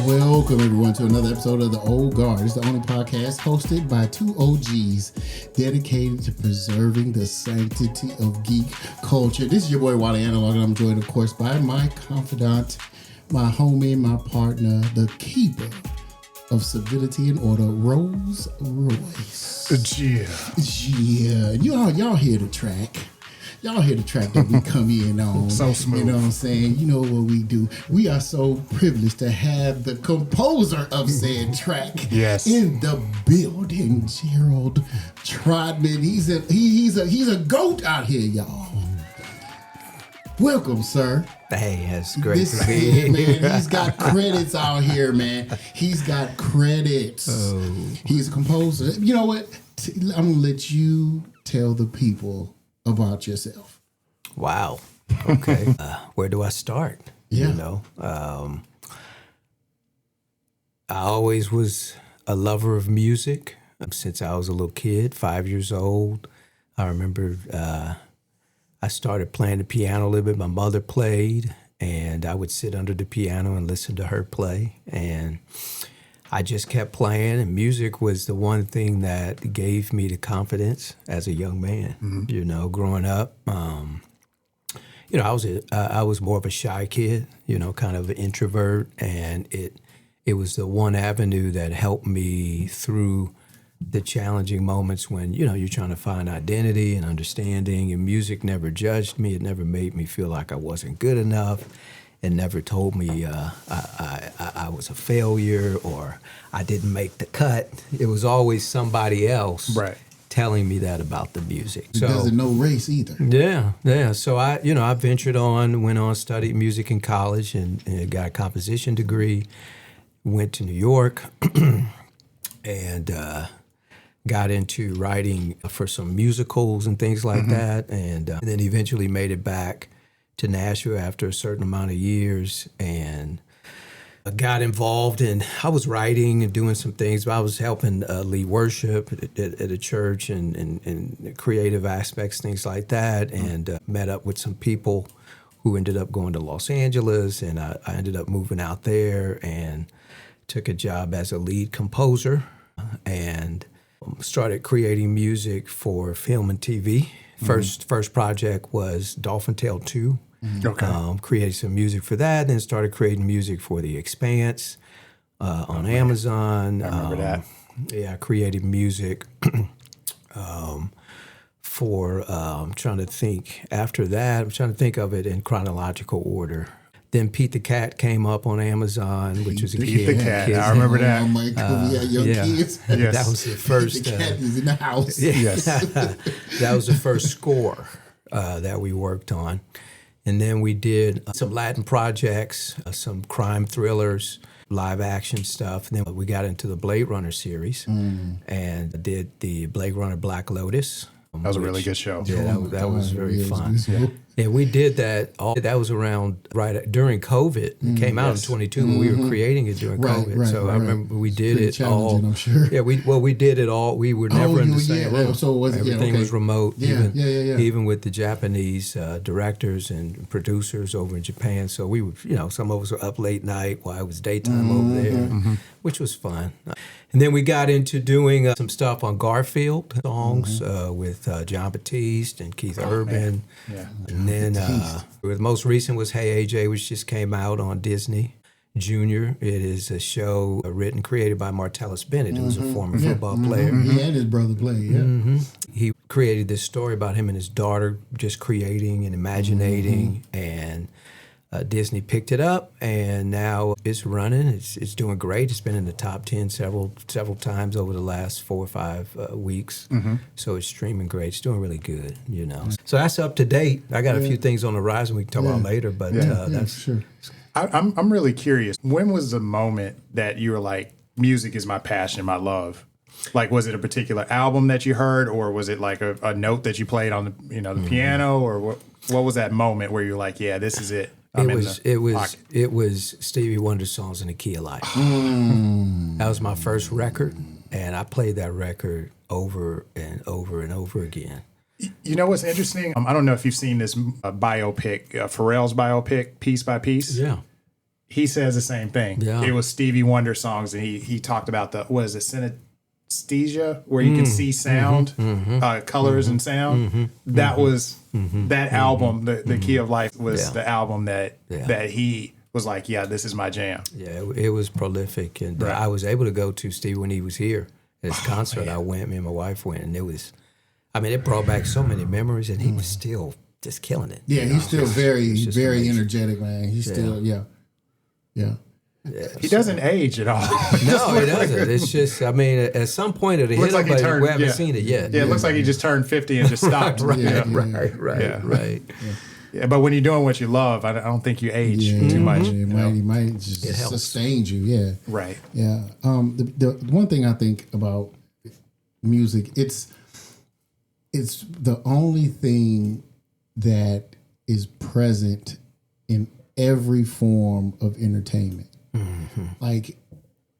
Welcome, everyone, to another episode of The Old Guard. It's the only podcast hosted by two OGs dedicated to preserving the sanctity of geek culture. This is your boy, Wally and Rowls, and I'm joined, of course, by my confidant, my homie, my partner, the keeper of civility and order, Rolls Royce. Yeah. Y'all hear the track. Y'all hear the track that we come in on. So smooth. You know what I'm saying? You know what we do. We are so privileged to have the composer of said track in the building, Gerald Trottman. He's a goat out here, y'all. Welcome, sir. Hey, it's great to be here. Man, he's got credits out here, man. He's got credits. Oh. He's a composer. You know what? I'm going to let you tell the people about yourself. Wow. Okay. Where do I start? Yeah. You know, I always was a lover of music since I was a little kid, 5 years old. I remember I started playing the piano a little bit. My mother played, and I would sit under the piano and listen to her play. And I just kept playing, and music was the one thing that gave me the confidence as a young man. Mm-hmm. You know, growing up, you know, I was more of a shy kid, you know, kind of an introvert, and it was the one avenue that helped me through the challenging moments when, you know, you're trying to find identity and understanding, and music never judged me. It never made me feel like I wasn't good enough. It never told me I was a failure or I didn't make the cut. It was always somebody else telling me that about the music. It doesn't know race either. Yeah. So I ventured on, went on, studied music in college and got a composition degree, went to New York and got into writing for some musicals and things like that. And then eventually made it back to Nashville after a certain amount of years and got involved in, I was writing and doing some things, but I was helping lead worship at a church and creative aspects, things like that, and met up with some people who ended up going to Los Angeles, and I ended up moving out there and took a job as a lead composer and started creating music for film and TV. First project was Dolphin Tale 2. Okay. Created some music for that, then started creating music for the Expanse on Amazon. I remember that. Yeah, I created music for, I'm trying to think, after that, I'm trying to think of it in chronological order. Then Pete the Cat came up on Amazon, which was a Pete the Cat. I remember that. Oh my God, we had young kids. Yes. That was the first. The cat is in the house. Yes. That was the first score that we worked on. And then we did some Latin projects, some crime thrillers, live action stuff. And then we got into the Blade Runner series and did the Blade Runner Black Lotus. That was a really good show. Yeah, that was very fun. Yeah, we did that. That was around during COVID. It came out in 22, and we were creating it during COVID. So I remember we did it all. I'm sure. Yeah, we did it all. We were never in the same room. So was everything was remote. Yeah. Even with the Japanese directors and producers over in Japan. So we were, you know, some of us were up late night while it was daytime over there, which was fun. And then we got into doing some stuff on Garfield songs with John Batiste and Keith Urban. Yeah. And then the most recent was Hey AJ, which just came out on Disney Junior. It is a show written, created by Martellus Bennett, who's a former football player. He and his brother played, He created this story about him and his daughter just creating and imaginating, and Disney picked it up, and now it's running. It's doing great. It's been in the top 10 several times over the last 4 or 5 weeks. So it's streaming great. It's doing really good, you know. So that's up to date. I got a few things on the horizon we can talk about later, but that's sure. I'm really curious. When was the moment that you were like, music is my passion, my love? Like, was it a particular album that you heard, or was it like a note that you played on the the piano, or what was that moment where you're like, yeah, this is it? It was Stevie Wonder's Songs in the Key of Life. That was my first record, and I played that record over and over and over again. You know what's interesting? I don't know if you've seen this biopic, Pharrell's biopic, Piece by Piece. Yeah. he says the same thing. Yeah. It was Stevie Wonder songs, and he talked about synesthesia, where you can see sound, colors and sound. That was that album. The Key of Life was the album that he was like, yeah, this is my jam. Yeah, it was prolific, and I was able to go to Steve when he was here at his concert. Man. I went, me and my wife went, and it brought back so many memories, and he was still just killing it. Yeah, he's still very amazing. energetic, man. He's still He doesn't age at all. No, he doesn't. It's just, at some point it'll hit him, but we haven't seen it yet. Yeah, it looks like he just turned 50 and just stopped. Right. Yeah, but when you're doing what you love, I don't think you age too much. It might just sustain you. Yeah. Right. Yeah. The one thing I think about music, it's the only thing that is present in every form of entertainment. Like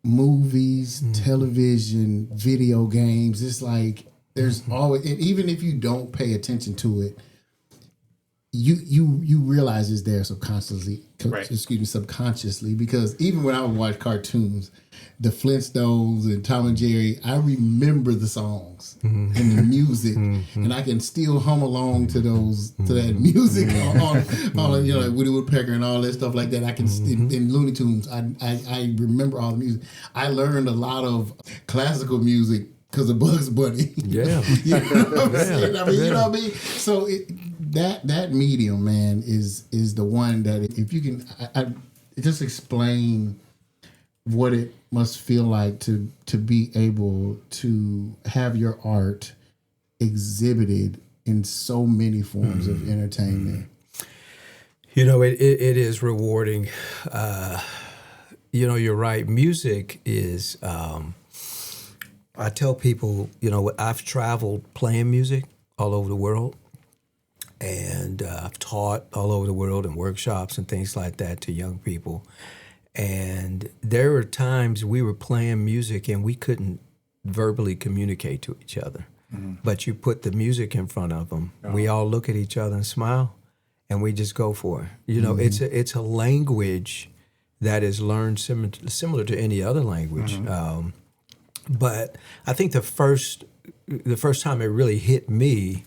movies, television, video games. It's like there's always, and even if you don't pay attention to it, you realize it's there subconsciously. Subconsciously, because even when I would watch cartoons, the Flintstones and Tom and Jerry, I remember the songs and the music, and I can still hum along to that music on like Woody Woodpecker and all that stuff like that. I can in Looney Tunes, I remember all the music. I learned a lot of classical music because of Bugs Bunny. Yeah, you know what I'm saying? You know what I mean. So that medium, man, is the one that if you can, I just explain what it must feel like to be able to have your art exhibited in so many forms of entertainment. It is rewarding. You're right. Music is, I tell people, I've traveled playing music all over the world, and I've taught all over the world in workshops and things like that to young people. And there were times we were playing music and we couldn't verbally communicate to each other. But you put the music in front of them. We all look at each other and smile, and we just go for it. It's a language that is learned similar to any other language. But I think the first time it really hit me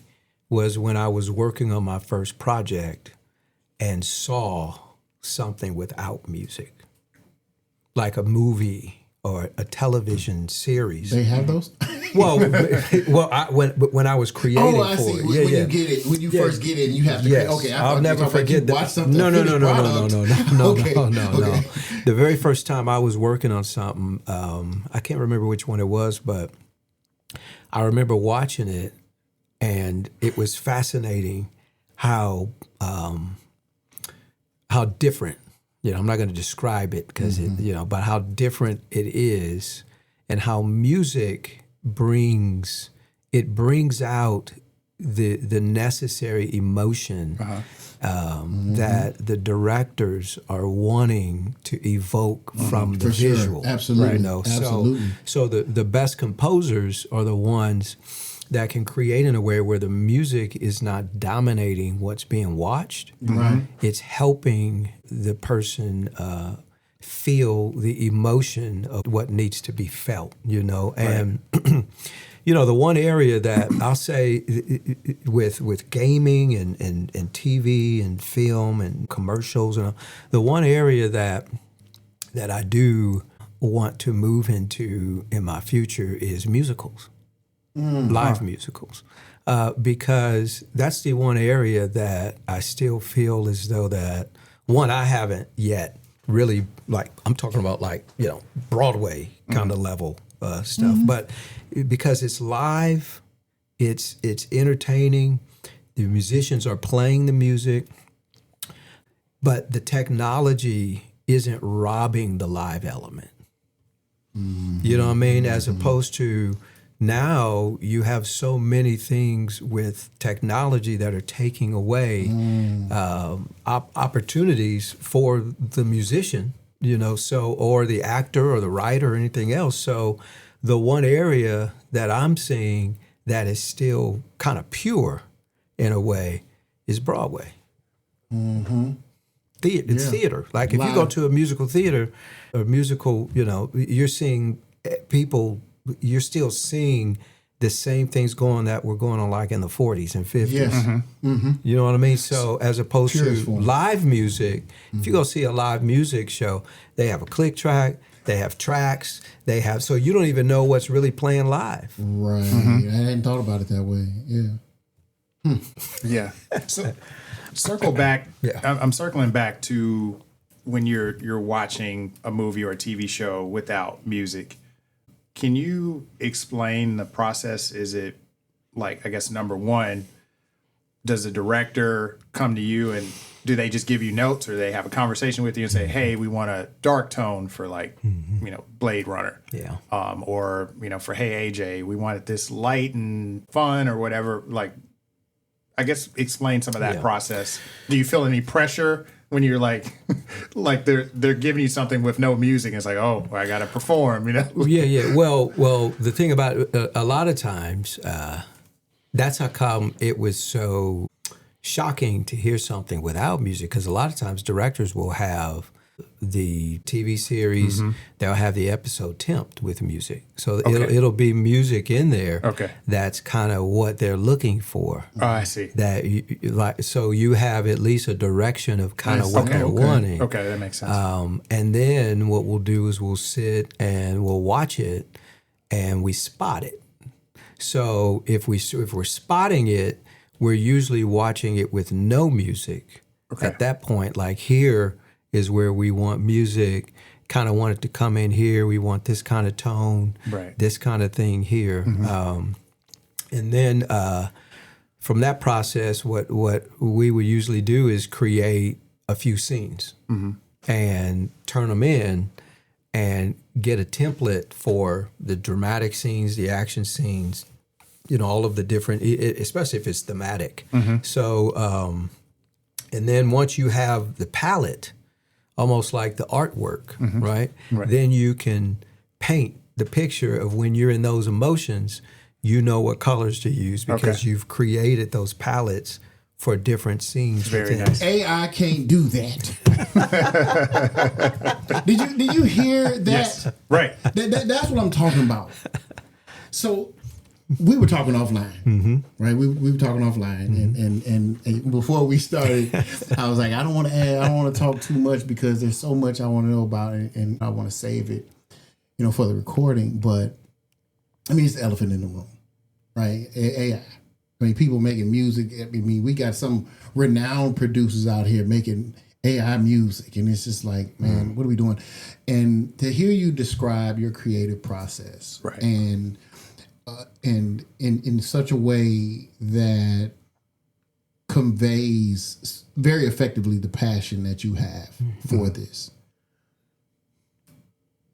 was when I was working on my first project and saw something without music. Like a movie or a television series. They have those? When I was creating for it. When you get it, when you first get it, you have to. Yes. Okay, I'll never forget that. Watch something. No. Okay. The very first time I was working on something, I can't remember which one it was, but I remember watching it, and it was fascinating how different. I'm not going to describe it because but how different it is, and how music brings out the necessary emotion that the directors are wanting to evoke from the visual. Sure. Absolutely. Absolutely. So the best composers are the ones that can create in a way where the music is not dominating what's being watched. Right. It's helping the person feel the emotion of what needs to be felt, And, the one area that I'll say with gaming and TV and film and commercials, the one area that I do want to move into in my future is musicals. Live musicals, because that's the one area that I still feel as though that, one, I haven't yet really, I'm talking about Broadway kind of level stuff, but because it's live, it's entertaining, the musicians are playing the music, but the technology isn't robbing the live element. You know what I mean? As opposed to now you have so many things with technology that are taking away opportunities for the musician, or the actor or the writer or anything else. So the one area that I'm seeing that is still kind of pure in a way is Broadway. It's theater. Like if you go to a musical theater or musical, you're seeing people, you're still seeing the same things that were going on like in the 40s and 50s. Yes. Mm-hmm. You know what I mean? So as opposed Purest to form. live music, if you go see a live music show, they have a click track, they have tracks, so you don't even know what's really playing live. Right. I hadn't thought about it that way. Yeah. Yeah. So circle back. Yeah. I'm circling back to when you're watching a movie or a TV show without music. Can you explain the process? Is it like, I guess, number one, does the director come to you and do they just give you notes, or they have a conversation with you and say, hey, we want a dark tone for like, Blade Runner. Yeah. Or, for Hey AJ, we want it this light and fun or whatever. Like, I guess explain some of that process. Do you feel any pressure when you're like they're giving you something with no music? And it's like, oh, I got to perform, Yeah. Well, the thing about a lot of times, that's how come it was so shocking to hear something without music, because a lot of times directors will have the TV series, they'll have the episode temped with music. So it'll be music in there. Okay. That's kind of what they're looking for. Oh, I see. That so you have at least a direction of kind of what they're wanting. Okay, that makes sense. And then what we'll do is we'll sit and we'll watch it and we spot it. So if we're spotting it, we're usually watching it with no music. Okay. At that point, like here is where we want music, kind of want it to come in here. We want this kind of tone, this kind of thing here. And then from that process, what we would usually do is create a few scenes and turn them in and get a template for the dramatic scenes, the action scenes, all of the different, especially if it's thematic. So, and then once you have the palette, almost like the artwork, right? Then you can paint the picture of when you're in those emotions, you know what colors to use because you've created those palettes for different scenes. Very nice. AI can't do that. Did you hear that? Yes. Right. That's what I'm talking about. So we were talking offline, right? We were talking offline, and before we started, I was like, I don't want to talk too much because there's so much I want to know about it, and I want to save it, for the recording. But I mean, it's the elephant in the room, right? AI. I mean, people making music. I mean, we got some renowned producers out here making AI music, and it's just like, man, what are we doing? And to hear you describe your creative process, right, and in such a way that conveys very effectively the passion that you have for this.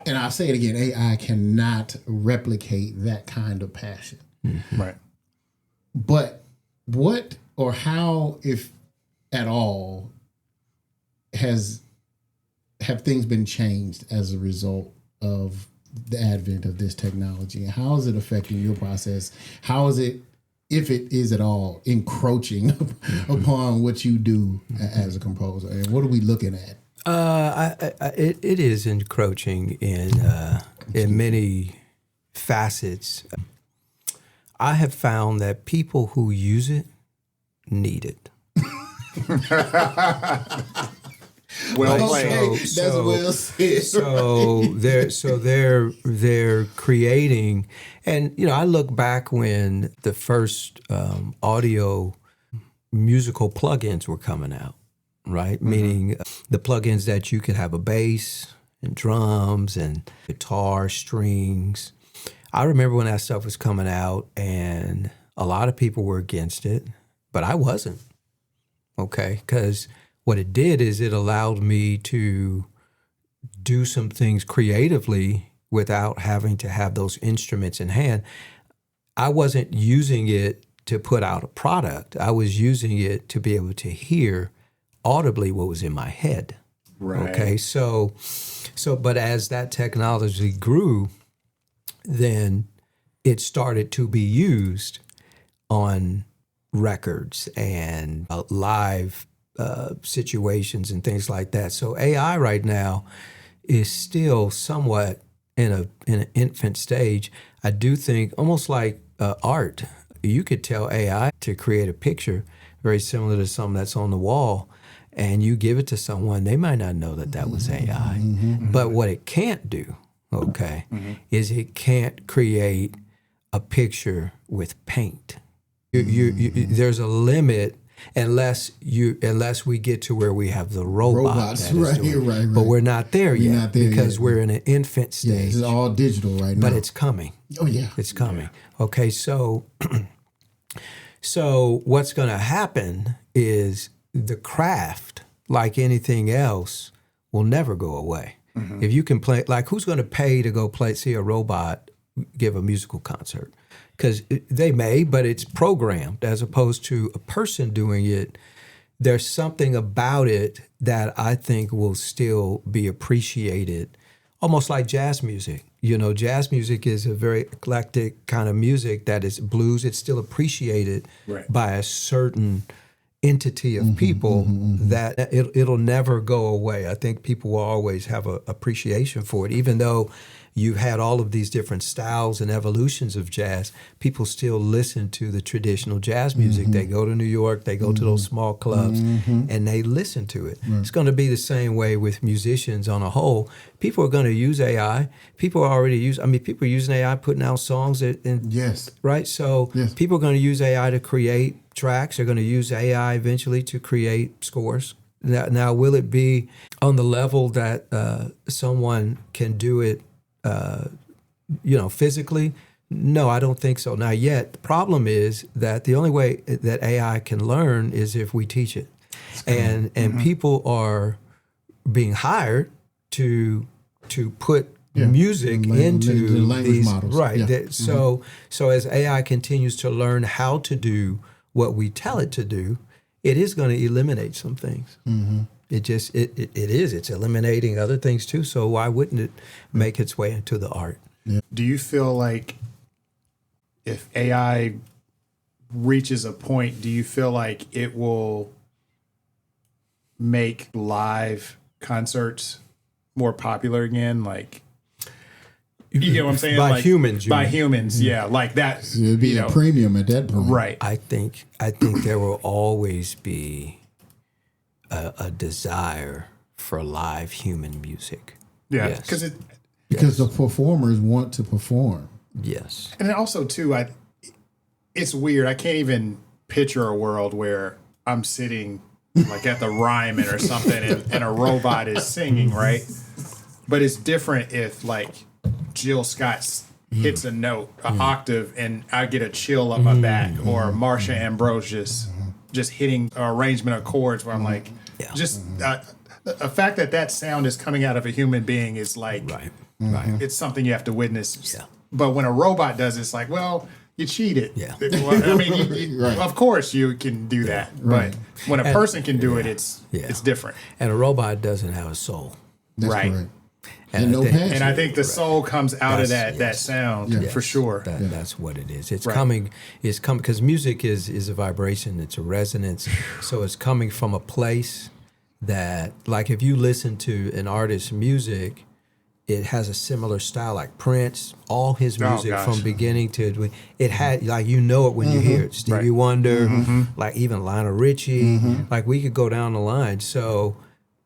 And I'll say it again, AI cannot replicate that kind of passion. Right. But what or how, if at all, have things been changed as a result of the advent of this technology, and how is it affecting your process? How is it, if it is at all, encroaching upon what you do as a composer? And what are we looking at? It is encroaching in many facets. I have found that people who use it need it. Well played. That's well said. So they're creating, and I look back when the first audio musical plugins were coming out, right? Meaning the plugins that you could have a bass and drums and guitar, strings. I remember when that stuff was coming out, and a lot of people were against it, but I wasn't. Okay, because what it did is it allowed me to do some things creatively without having to have those instruments in hand. I wasn't using it to put out a product. I was using it to be able to hear audibly what was in my head. Right. Okay, so but as that technology grew, then it started to be used on records and live situations and things like that. So AI right now is still somewhat in an infant stage. I do think almost like art. You could tell AI to create a picture very similar to something that's on the wall, and you give it to someone, they might not know that that was AI. But what it can't do, okay, is it can't create a picture with paint. There's a limit unless we get to where we have the robots that is doing it. Right. But we're not there We're yet not there because yet. we're in an infant Yeah, stage. it's all digital right now. But it's coming. Oh yeah. It's coming. Okay, so what's going to happen is the craft, like anything else, will never go away. If you can play, like who's going to pay to go see a robot give a musical concert? Because they may, but it's programmed as opposed to a person doing it. There's something about it that I think will still be appreciated, almost like jazz music. You know, jazz music is a very eclectic kind of music that is blues. It's still appreciated by a certain entity of people that it'll never go away. I think people will always have an appreciation for it, even though you've had all of these different styles and evolutions of jazz. People still listen to the traditional jazz music. They go to New York, they go to those small clubs, and they listen to it. It's going to be the same way with musicians on a whole. People are going to use AI. People are using AI, putting out songs. Right? So people are going to use AI to create tracks. They're going to use AI eventually to create scores. Now, will it be on the level that someone can do it physically? No, I don't think so. Not yet. The problem is that the only way that AI can learn is if we teach it. And people are being hired to put music into the language these models. Right. Yeah. So as AI continues to learn how to do what we tell it to do, it is going to eliminate some things. It is. It's eliminating other things too. So why wouldn't it make its way into the art? Do you feel like if AI reaches a point, do you feel like it will make live concerts more popular again? Like, you get what I'm saying? By humans. By humans, yeah. Like that. So it'd be a premium at that point. Right. I think there will always be a desire for live human music. Yeah. Yes. Because the performers want to perform. Yes. And then also too, it's weird. I can't even picture a world where I'm sitting like at the Ryman or something and a robot is singing, right? But it's different if like Jill Scott hits a note, an octave, and I get a chill up my back, or Marsha Ambrose just hitting an arrangement of chords where I'm like, the fact that sound is coming out of a human being is like, it's something you have to witness. Yeah. But when a robot does it, it's like, well, you cheated. Yeah. Well, I mean, of course you can do that. But when a person can do it, it's different. And a robot doesn't have a soul. That's Right. correct. And And no passion. And I think the soul comes out of That's- that sound for sure. That's what it is. It's coming because music is a vibration. It's a resonance. So it's coming from a place that, like, if you listen to an artist's music, it has a similar style, like Prince. All his music from beginning to it had, like, you know it when you hear it. Stevie Wonder, like even Lionel Richie. Like, we could go down the line. So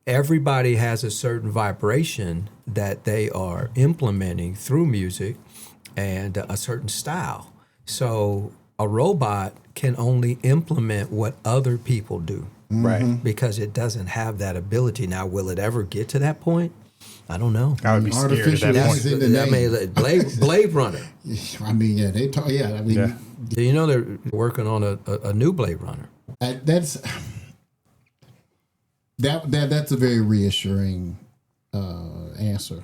everybody has a certain vibration that they are implementing through music and a certain style. So a robot can only implement what other people do. Right. Because it doesn't have that ability. Now, will it ever get to that point? I don't know. I would be scared at Artificial that is point. in the I name. mean, Blade Runner. I mean, yeah, they talk. Yeah, I mean, You know they're working on a new Blade Runner. that's a very reassuring answer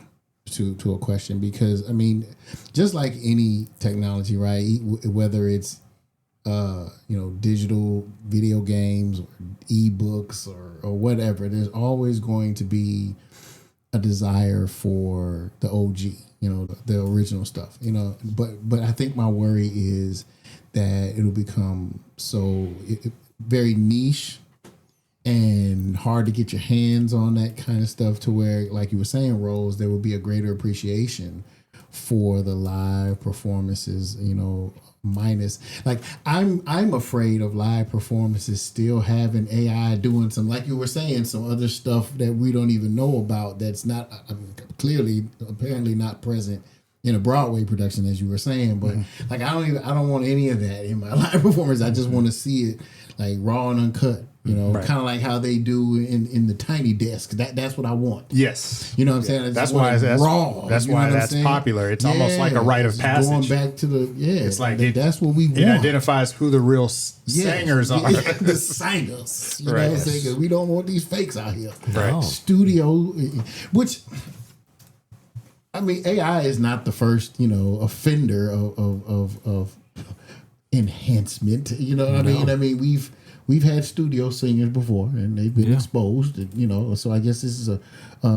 to a question, because I mean, just like any technology, right? Whether it's digital video games or ebooks or whatever, there's always going to be a desire for the OG, the original stuff, But I think my worry is that it'll become so very niche and hard to get your hands on that kind of stuff, to where, like you were saying, Rose, there would be a greater appreciation for the live performances, minus, like, I'm afraid of live performances still having AI doing some, like you were saying, some other stuff that we don't even know about, that's not apparently not present in a Broadway production, as you were saying. But like, I don't want any of that in my live performance. I just want to see it like raw and uncut, Right. kind of like how they do in the Tiny Desk. That's what I want. Yes. You know what I'm saying? That's why that's raw. That's why that's popular. It's almost like a rite of passage. Going back to the it's like that's what we want. It identifies who the real singers are. The singers. You know what I'm saying? 'Cause we don't want these fakes out here. Right. Studio, which, I mean, AI is not the first, offender of enhancement. You know what I mean? I mean, we've had studio singers before, and they've been exposed. So I guess this is a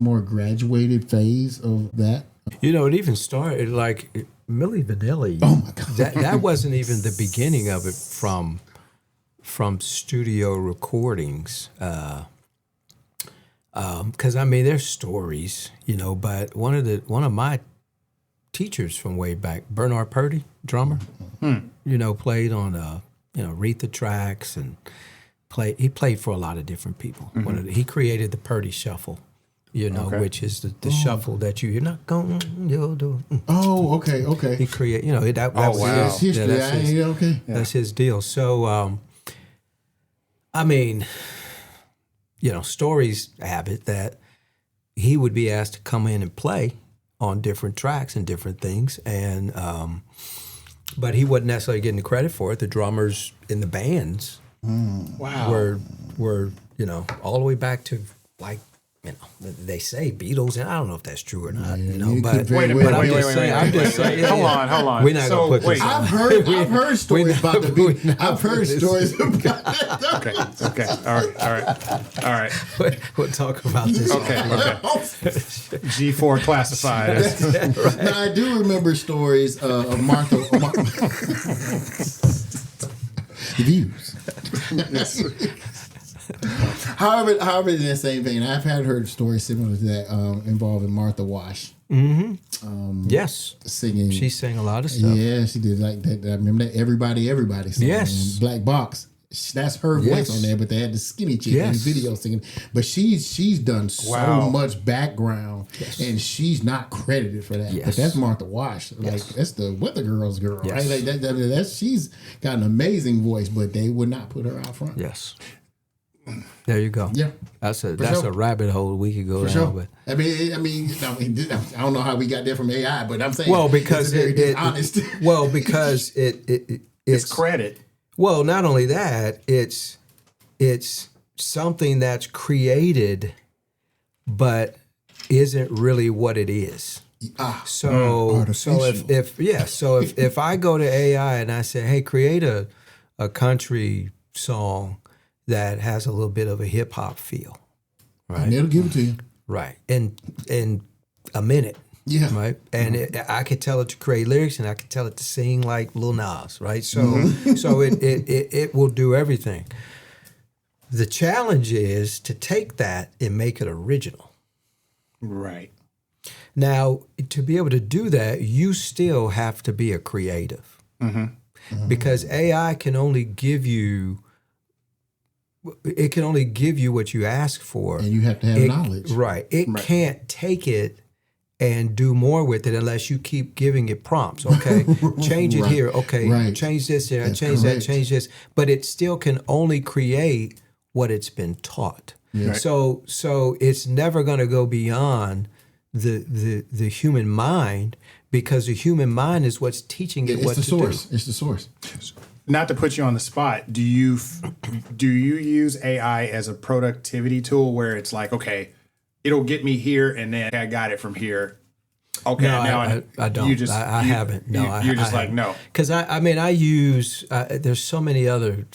more graduated phase of that. It even started like Milli Vanilli. Oh my God! That wasn't even the beginning of it from studio recordings. Because I mean, there's stories, but one of my teachers from way back, Bernard Purdy, drummer, played on Aretha tracks, and he played for a lot of different people. He created the Purdy Shuffle, which is the shuffle that you're not going to do. Oh, okay. He created, that wow. was his history. Okay. That's his deal. So, I mean, stories have it that he would be asked to come in and play on different tracks and different things, and but he wasn't necessarily getting the credit for it. The drummers in the bands were all the way back to, like, they say Beatles, and I don't know if that's true or not. But wait. I'm just saying. Hold on. We're not gonna put this on. I've heard stories about the Beatles. I've heard stories about that. Okay. All right. We'll talk about this. Okay. G4 classified. Right. Now, I do remember stories of Martha. The views. However, in that same vein, I've heard stories similar to that involving Martha Wash. Yes, singing. She sang a lot of stuff. Yeah, she did like that. I remember that Everybody song. Yes. Black Box. That's her voice on there, but they had the skinny chick in the video singing. But she's done so much background, and she's not credited for that. But that's Martha Wash. Like, that's the Weather Girls girl, right? Like that, she's got an amazing voice, but they would not put her out front. Yes. There you go. Yeah, that's a rabbit hole we could go down. Sure. But I don't know how we got there from AI, but I'm saying, because it's honest. Because it's credit. Well, not only that, it's something that's created, but isn't really what it is. So if I go to AI and I say, hey, create a country song that has a little bit of a hip hop feel, right? And it'll give it to you, right? In a minute. Yeah. Right. And I could tell it to create lyrics, and I could tell it to sing like Lil Nas. Right. So it will do everything. The challenge is to take that and make it original. Right. Now, to be able to do that, you still have to be a creative, because AI can only give you. It can only give you what you ask for, and you have to have knowledge. Right. It can't take it and do more with it unless you keep giving it prompts. Okay, change it here. Okay, change this here. Change that. Change this. But it still can only create what it's been taught. Yeah. So it's never going to go beyond the human mind, because the human mind is what's teaching it what to do. It's the source. Not to put you on the spot, do you use AI as a productivity tool where it's like, okay, it'll get me here, and then I got it from here. Okay, no, now I don't. I haven't. No, you're just like, no. Because I use. There's so many other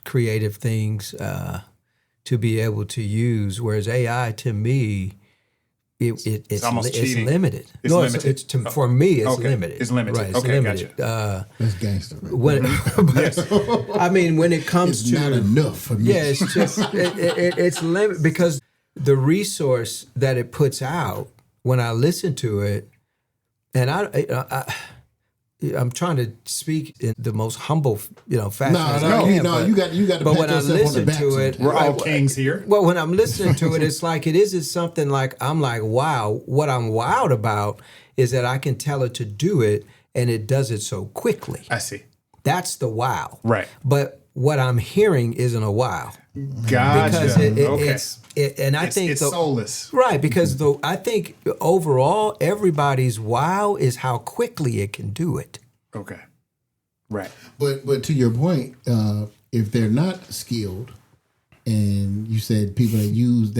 creative things to be able to use, whereas AI to me it's almost it's cheating. limited. It's no, limited. For me, it's Okay. limited. It's limited. Right, it's Okay, limited. gotcha. That's gangster. Right? When, I mean, when it comes It's to not enough for me. yeah, it's just it's limited because the resource that it puts out when I listen to it, and I'm trying to speak in the most humble, fashion. as I can, you got to But pat when I yourself on the listen back to it, sometimes. We're all kings here. well, when I'm listening to it, it's like it isn't something like I'm like, wow. What I'm wowed about is that I can tell it to do it, and it does it so quickly. I see. That's the wow. Right. But what I'm hearing isn't a wow. Gotcha. Because Okay. I think it's soulless. right, because I think overall everybody's wow is how quickly it can do it. Okay. Right. But to your point, if they're not skilled, and you said people that use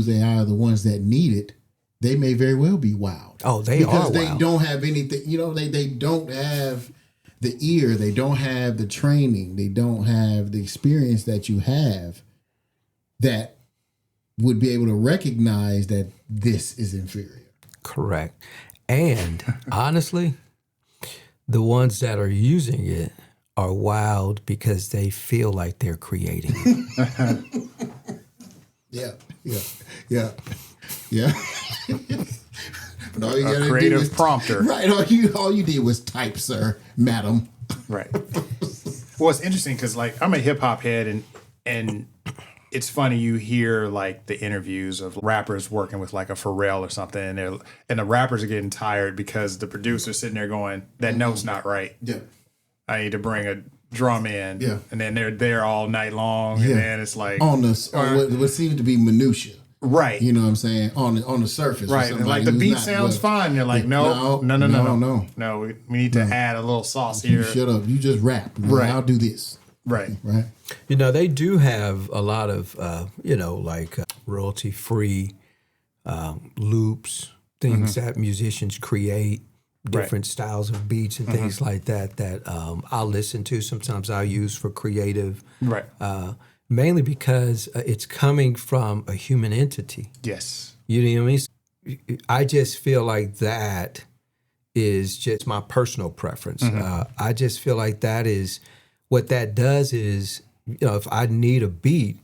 AI are the ones that need it, they may very well be wowed. Oh, they because are they wowed. don't have anything. They don't have the ear. They don't have the training. They don't have the experience that you have. That would be able to recognize that this is inferior. Correct. And honestly, the ones that are using it are wowed because they feel like they're creating it. Yeah. But all you gotta creative do is prompter. Right. All you did was type, sir, madam. Right. Well, it's interesting because like I'm a hip hop head and it's funny you hear like the interviews of rappers working with like a Pharrell or something and the rappers are getting tired because the producer's sitting there going, that note's not right. Yeah. I need to bring a drum in. Yeah. And then they're there all night long and then it's like On what seems to be minutia. right. You know what I'm saying? On the surface. Right. And like the beat sounds fine. They're like, no. No, we need to add a little sauce You here. shut up. You just rap. Right. I'll do this. Right. Right. They do have a lot of, royalty-free loops, things that musicians create, different styles of beats and things like that I'll listen to. Sometimes I'll use for creative. Right. Mainly because it's coming from a human entity. Yes. You know what I mean? I just feel like that is just my personal preference. I just feel like that is what that does is, if I need a beat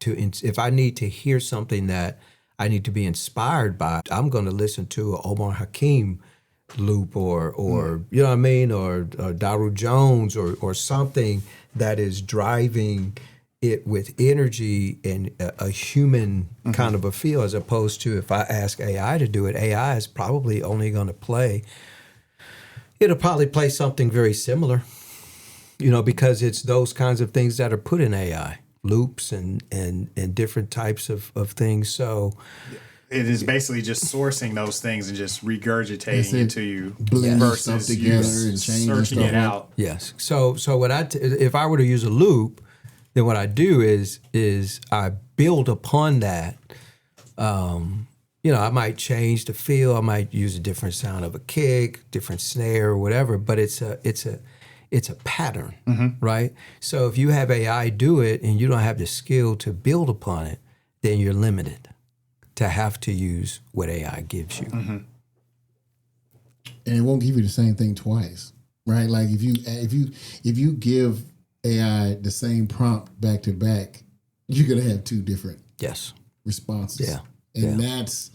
if I need to hear something that I need to be inspired by, I'm going to listen to an Omar Hakim loop or you know what I mean, or Daru Jones or something that is driving it with energy and a human kind of a feel, as opposed to if I ask AI to do it, AI is probably only going to play. It'll probably play something very similar, because it's those kinds of things that are put in AI, loops and different types of things. So it is basically just sourcing those things and just regurgitating it to you Blending versus stuff together you and changing searching stuff it up. out. yes. So if I were to use a loop, then what I do is I build upon that. I might change the feel. I might use a different sound of a kick, different snare, or whatever. But it's a pattern, right? So if you have AI do it and you don't have the skill to build upon it, then you're limited to have to use what AI gives you. And it won't give you the same thing twice, right? Like if you give AI the same prompt back to back, you're gonna have two different Yes. responses. Yeah. And that's,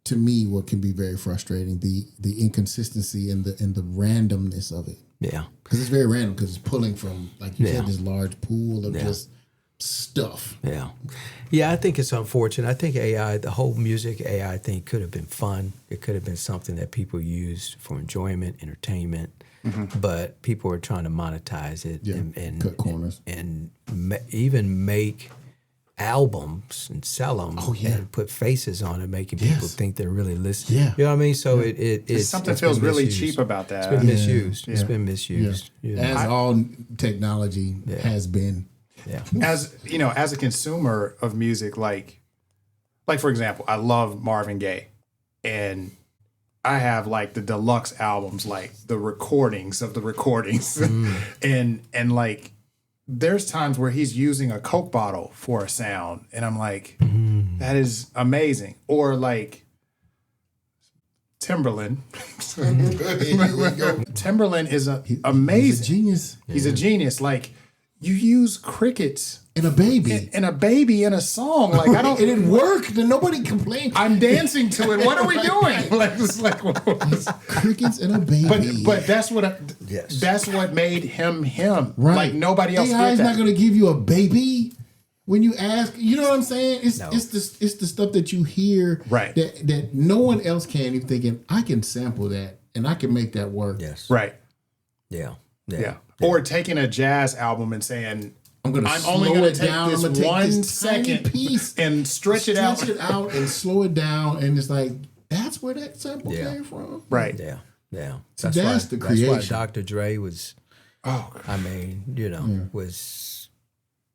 to me, what can be very frustrating, the inconsistency and the randomness of it. Yeah. Because it's very random, because it's pulling from, like you Yeah. said, this large pool of just stuff. Yeah. Yeah, I think it's unfortunate. I think AI, the whole music AI thing could have been fun. It could have been something that people used for enjoyment, entertainment. But people are trying to monetize it and cut corners. and even make albums and sell them and put faces on it, making people think they're really listening. Yeah. You know what I mean? So it's Something it's feels been really misused. cheap about that. It's been misused. Yeah. It's been misused. You know? As all technology has been. Yeah. As as a consumer of music, like for example, I love Marvin Gaye, and I have like the deluxe albums, like the recordings of the recordings, and like there's times where he's using a Coke bottle for a sound, and I'm like, that is amazing. Or like Timberland. Here we go. Timberland is amazing. He's a genius. He's a genius. Like, you use crickets And a baby. and a baby in a song. Like, I don't. It didn't work. Then nobody complained. I'm dancing to it. What are we doing? Like, it's like, Crickets and a baby. but that's what Yes. that's what made him him. Right. Like, nobody else AI did is that. not going to give you a baby when you ask. You know what I'm saying? It's the stuff that you hear Right. that no one else can. You're thinking, I can sample that and I can make that work. Yes. Right. Yeah. Yeah. Or taking a jazz album and saying, I'm going to I'm slow only going it to take down. this I'm gonna take 1 this tiny second piece and stretch it out. and slow it down. And it's like, that's where that sample Yeah. came from. Right. Yeah. Yeah. That's the That's why creation. Dr. Dre was, I mean, was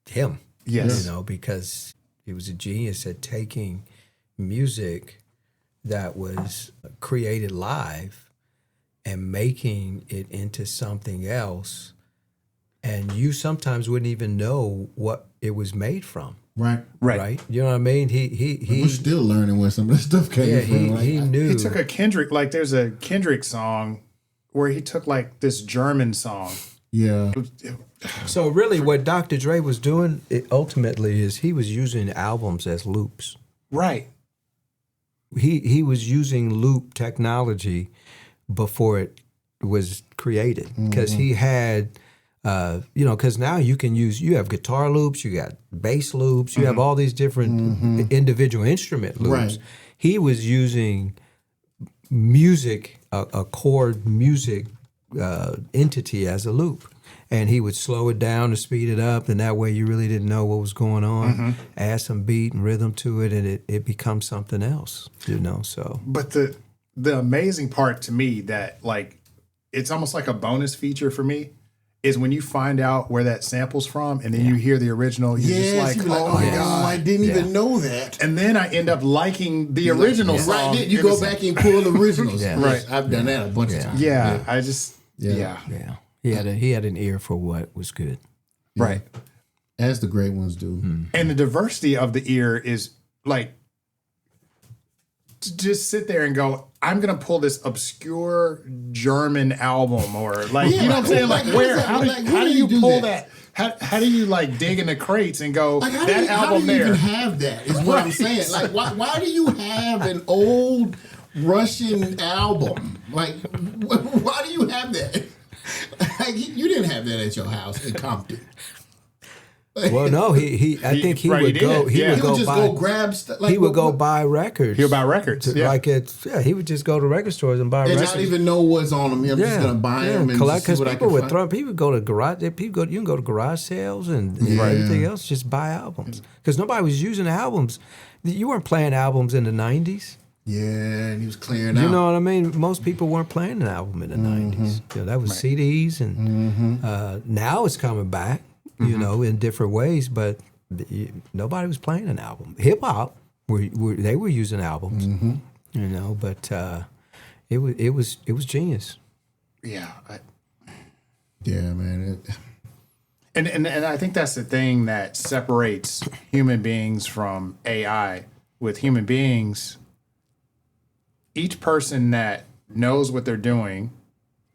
him. Yes. You know, because he was a genius at taking music that was created live and making it into something else. And you sometimes wouldn't even know what it was made from. Right. Right? You know what I mean? We're still learning where some of this stuff came from. Like, he knew. He took a Kendrick, like there's a Kendrick song where he took like this German song. yeah. So really what Dr. Dre was doing ultimately is he was using albums as loops. Right. He was using loop technology before it was created because he had because now you have guitar loops, you got bass loops, you have all these different individual instrument loops. Right. He was using music, a chord music entity as a loop. And he would slow it down to speed it up, and that way you really didn't know what was going on. Add some beat and rhythm to it, and it becomes something else, so. But the amazing part to me that like it's almost like a bonus feature for me is when you find out where that sample's from and then you hear the original, you're just like, oh my God. I didn't even know that. And then I end up liking the original song. Right. You go back and pull the originals. Yeah. Right. I've done that a bunch of times. Yeah, I just, yeah. Yeah. He had an ear for what was good. Right. As the great ones do. And the diversity of the ear is like, to just sit there and go, I'm going to pull this obscure German album or like, you know what I'm saying? Like, where, how do you pull that? How do you like dig in the crates and go, Like, that album how do you there? even have that is what I'm saying. Like, why do you have an old Russian album? Like, why do you have that? Like, you didn't have that at your house in Compton. Well, no, I think he would go. He would just go grab stuff. Like, he would go buy records. He would buy records. Yeah. He would just go to record stores and buy and records. not even know what's on them. I'm just gonna buy them and collect. see Because what I people can would find. throw. People would go to garage. You can go to garage sales and everything else. Just buy albums because nobody was using albums. You weren't playing albums in the '90s. Yeah, and he was clearing out. You know what I mean? Most people weren't playing an album in the '90s. That was CDs, and now it's coming back. In different ways, but nobody was playing an album. Hip hop, they were using albums, but it was genius. Yeah. Yeah, man. And I think that's the thing that separates human beings from AI. With human beings, each person that knows what they're doing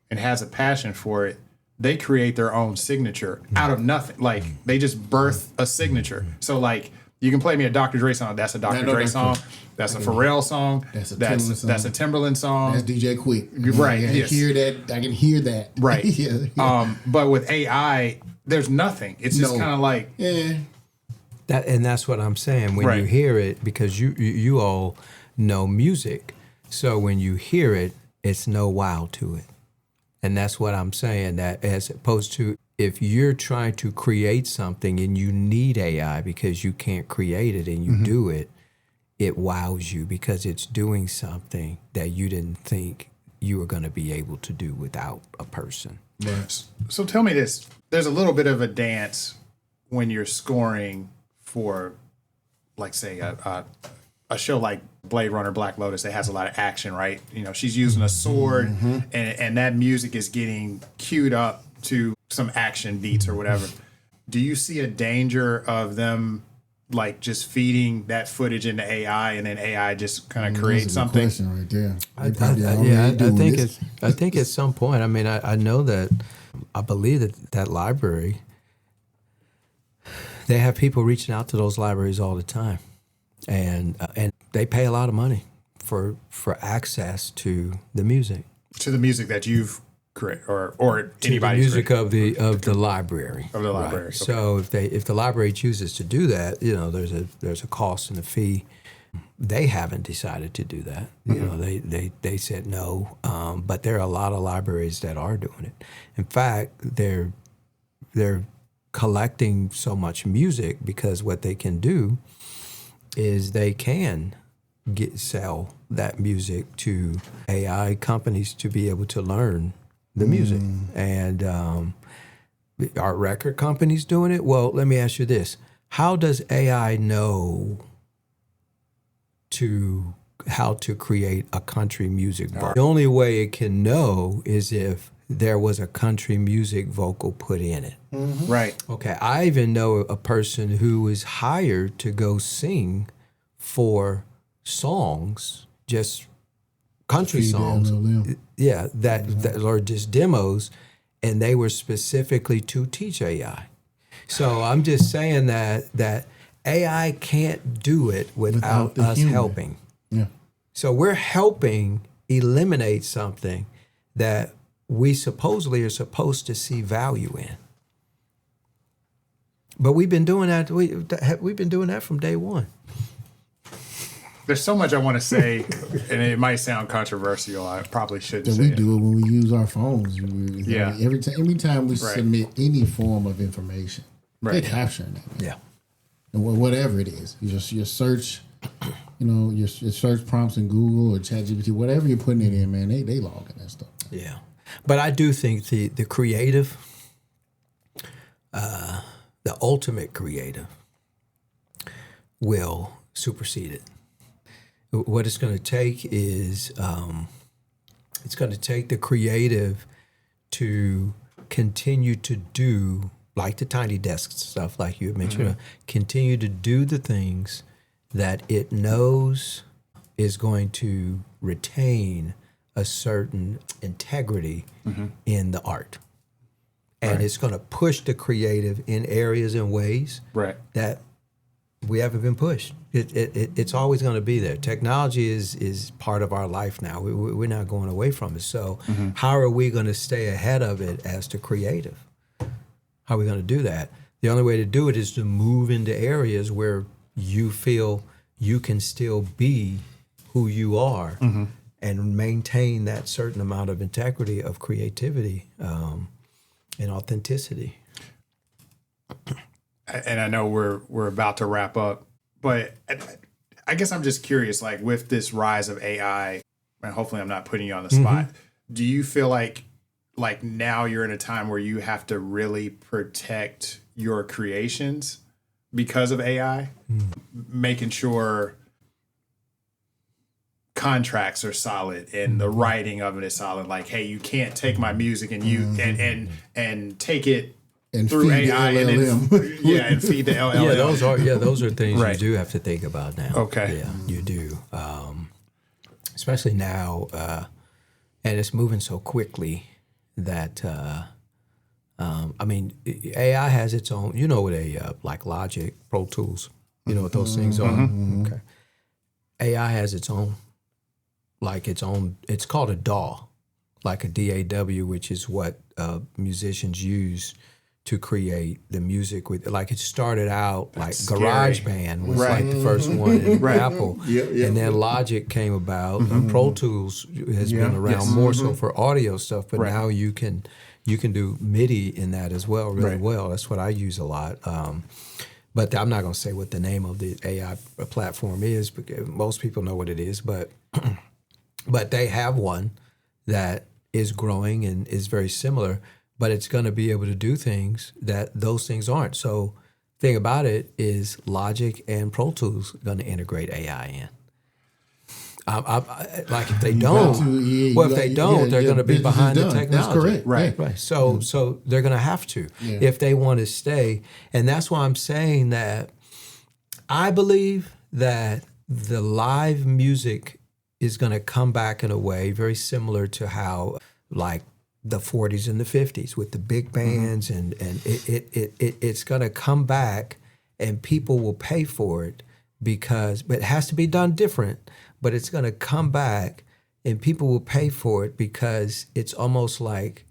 and has a passion for it, they create their own signature out of nothing. Like, they just birth a signature. So, like, you can play me a Dr. Dre song. That's a Dr. Dre song. That's a Pharrell song. That's a Timberland song. That's a Timberland song. That's DJ Quick. Right, I yes. hear that. I can hear that. Right. yeah. But with AI, there's nothing. It's just kind of like, Yeah. That's what I'm saying. When you hear it, because you all know music, so when you hear it, it's no wow to it. And that's what I'm saying, that as opposed to if you're trying to create something and you need AI because you can't create it and you do it, it wows you because it's doing something that you didn't think you were going to be able to do without a person. Right. So tell me this. There's a little bit of a dance when you're scoring for, like, say, a show like Blade Runner, Black Lotus, that has a lot of action, right? She's using a sword, and that music is getting queued up to some action beats or whatever. Do you see a danger of them like just feeding that footage into AI and then AI just kind of That's creates a good something? question right there. I They I think at some point. I mean, I know that I believe that library. They have people reaching out to those libraries all the time, and they pay a lot of money for access to the music. To the music that you've created, or To anybody's the music created. of the library. Of the library, Right. okay. So if the library chooses to do that, there's a cost and a fee. They haven't decided to do that. They said no. But there are a lot of libraries that are doing it. In fact, they're collecting so much music because what they can do is they can sell that music to AI companies to be able to learn the music. And are record companies doing it? Well, let me ask you this. How does AI know how to create a country music vocal? The only way it can know is if there was a country music vocal put in it. Right. Okay, I even know a person who was hired to go sing for songs, just country Feed the songs. LLM. Yeah, that are just demos, and they were specifically to teach AI. So I'm just saying that AI can't do it without the us human. helping. Yeah. So we're helping eliminate something that we supposedly are supposed to see value in. But we've been doing that. We've been doing that from day one. There's so much I want to say, and it might sound controversial. I probably shouldn't That say we it. do it when we use our phones. Yeah. Every time we Right. submit any form of information, Right. they're capturing that. Man. Yeah. And whatever it is, your search, your search prompts in Google or ChatGPT, whatever you're putting it in, man, they logging that stuff. Yeah. But I do think the creative, the ultimate creative, will supersede it. What it's going to take is it's going to take the creative to continue to do, like the Tiny Desk stuff, like you had mentioned, continue to do the things that it knows is going to retain a certain integrity in the art. And Right. it's going to push the creative in areas and ways Right. that we haven't been pushed. It's always going to be there. Technology is part of our life now. We're not going away from it. So how are we going to stay ahead of it as the creative? How are we going to do that? The only way to do it is to move into areas where you feel you can still be who you are and maintain that certain amount of integrity, of creativity, and authenticity. And I know we're about to wrap up, but I guess I'm just curious, like with this rise of AI, and hopefully I'm not putting you on the spot, do you feel like now you're in a time where you have to really protect your creations because of AI, making sure contracts are solid and the writing of it is solid? Like, hey, you can't take my music and you and take it And through feed the AI and LLM. then, and feed the LLM. Those are things Right. you do have to think about now. Okay. Yeah, you do. Especially now, and it's moving so quickly that I mean, AI has its own. You know what like Logic, Pro Tools. You know what those things are. Okay. AI has its own, It's called a DAW, like a DAW, which is what musicians use to create the music with. Like it started out like scary. GarageBand was like the first one in Apple, and then Logic came about. Pro Tools has been around more so for audio stuff, but now you can do MIDI in that as well, really well. That's what I use a lot. But I'm not going to say what the name of the AI platform is, because most people know what it is. But they have one that is growing and is very similar, but it's going to be able to do things that those things aren't. So thing about it is Logic and Pro Tools are going to integrate AI in. Like if they don't, they're going to be behind the technology. That's correct. Right. So they're going to have to if they want to stay. And that's why I'm saying that I believe that the live music is going to come back in a way very similar to how, like, the 40s and the 50s with the big bands, and it's going to come back, and people will pay for it but it has to be done different. But it's going to come back, and people will pay for it because it's almost like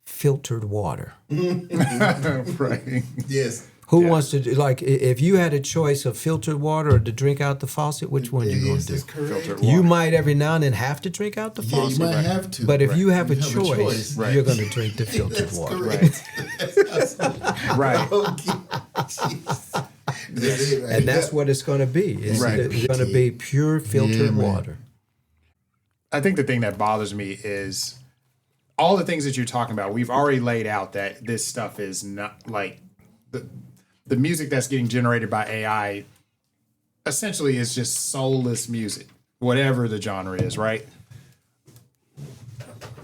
filtered water. Right. Yes. Who wants to do, like, if you had a choice of filtered water or to drink out the faucet, which one you going to do? That's correct. Filtered You water. might every now and then have to drink out the Yeah, you faucet. might have to. But if you have a You have a choice, choice. Right. you're going to drink the filtered That's water. correct. Right. Okay. Jeez. That's it right And that's there. what it's going to be. It's, Right. it's going to be pure filtered man. water. I think the thing that bothers me is all the things that you're talking about. We've already laid out that this stuff is not like the music that's getting generated by AI essentially is just soulless music, whatever the genre is, right?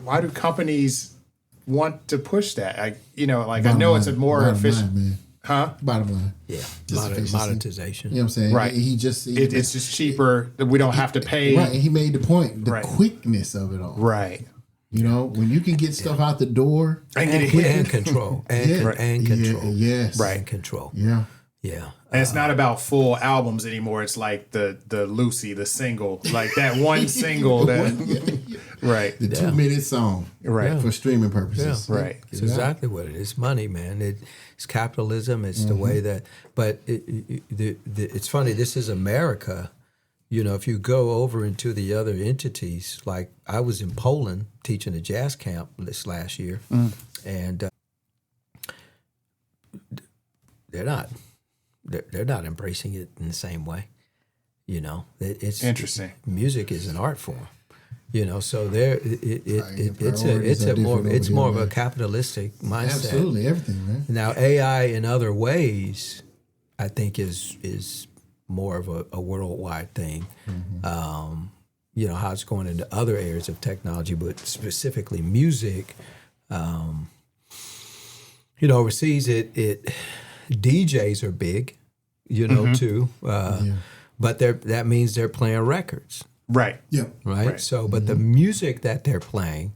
Why do companies want to push that? I know it's a more Bottom efficient, line, man. huh? Bottom line. Yeah, Just efficiency. monetization. You know what I'm saying? Right. It's It's just cheaper. We don't have to pay. right. And he made the point, the Right. quickness of it all. Right. You know, when you can get stuff out the door. And get it And control. And control. Yes. Right. And control. Yeah. Yeah. And it's not about full albums anymore. It's like the Lucy, the single, like that one single that, right, The 2-minute song. Right. For streaming purposes. Yeah. right, It's exactly what it is. It's money, man. It's capitalism. It's the way that. But it's funny. This is America. You know, if you go over into the other entities, like I was in Poland teaching a jazz camp this last year, and they're not embracing it in the same way. You know, it's Interesting. Music is an art form. You know, so priorities are it's different more over of a here, capitalistic mindset. Absolutely. Everything, man. Now AI in other ways, I think is more of a worldwide thing. You know, how it's going into other areas of technology, but specifically music. You know, overseas it DJs are big, you know, too. But that means they're playing records. right, Yeah. Right? So, but the music that they're playing,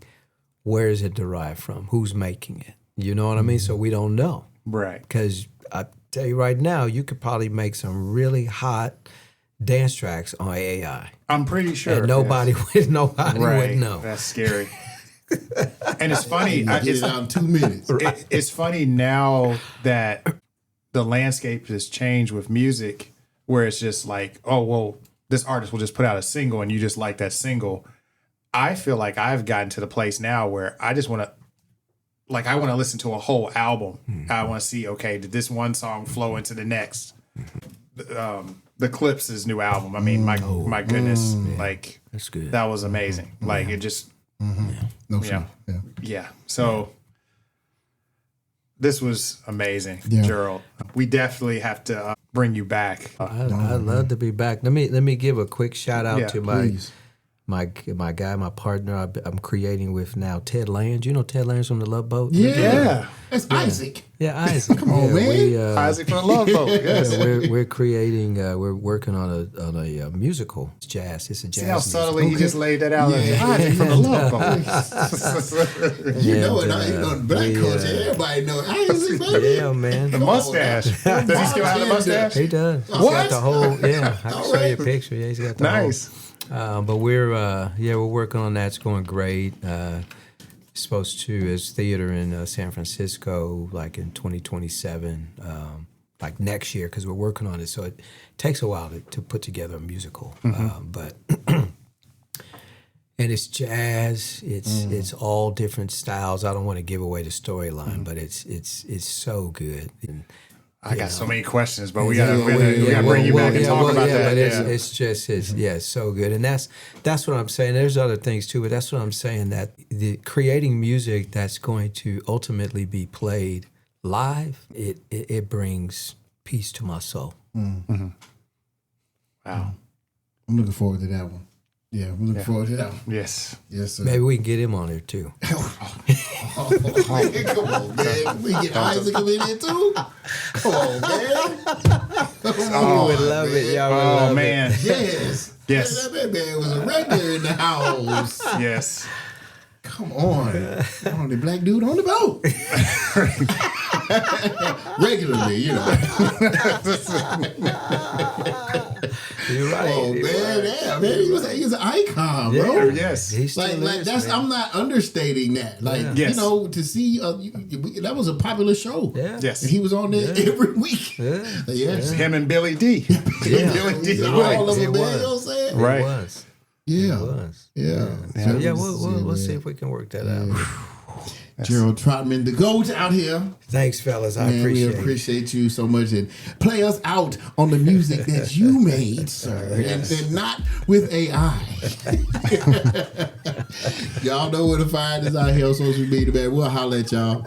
where is it derived from? Who's making it? You know what I mean? So we don't know. right. Because I tell you right now, you could probably make some really hot dance tracks on AI. I'm pretty sure. And nobody would right. know. That's scary. And it's funny. You get it out in 2 minutes. It's funny now that the landscape has changed with music, where it's just like, oh well, this artist will just put out a single, and you just like that single. I feel like I've gotten to the place now where I just want to. Like, I want to listen to a whole album. I want to see, okay, did this one song flow into the next? The Clips' new album. I mean, my goodness, like, That's good. that was amazing. Like, it just, No shit. Yeah. yeah. So this was amazing, Yeah. Gerald. We definitely have to bring you back. I'd love to be back. Let me give a quick shout out Yeah, to Please. my guy, my partner I'm creating with now, Ted Lange. You know Ted Lange from the Love Boat? Yeah. That's Isaac. Yeah, Isaac. Come on, man. We, Isaac from the Love Boat. Yes. we're creating. We're working on a musical. It's jazz. It's a jazz. See how musical. subtly he just laid that out. Yeah. Isaac from the Love Boat. You And, know it. I ain't on black we, culture. Everybody know Isaac, baby. Yeah, man. The mustache. Does he still have the mustache? He does. He's What? got the whole. Yeah, I can All show you a right. picture. Yeah, he's got the Nice. whole. But we're working on that. It's going great. Supposed to as theater in San Francisco, like in 2027, like next year, because we're working on it. So it takes a while to put together a musical, but. And it's jazz. It's all different styles. I don't want to give away the storyline, but it's so good. And, I got so many questions, but we yeah, got to bring you back and talk about that. But Yeah. it's so good, and that's what I'm saying. There's other things too, but that's what I'm saying. That the creating music that's going to ultimately be played live, it brings peace to my soul. Wow. I'm looking forward to that one. Yeah, we look forward to that. Yes. Yes, sir. Maybe we can get him on there too. Oh, man, come on, man. We get Isaac come in here too. Come on, man. You would love it. Y'all would love man. Yes. Yes. That man was a regular in the house. Yes. Come on. Only black dude on the boat. Regularly, you know. You're right. Oh, man. Yeah, man. He was an icon, bro. Yeah. Yes. He still Like is, that's man. I'm not understating that. Like Yes. you know, to see that was a popular show. Yeah. Yes. And he was on there every week. Yeah. Yes. Him and Billy D. Billy D. All of It them, man, was. you know what I'm saying? Right. It was. Yeah. It was. Yeah. Yeah, we'll see if we can work that out. Gerald Trottman, the GOAT out here. Thanks, fellas. I Man, appreciate we it. appreciate you so much. And play us out on the music that you made, sir. And not with AI. Y'all know where to find us out here on social media, man. We'll holler at y'all.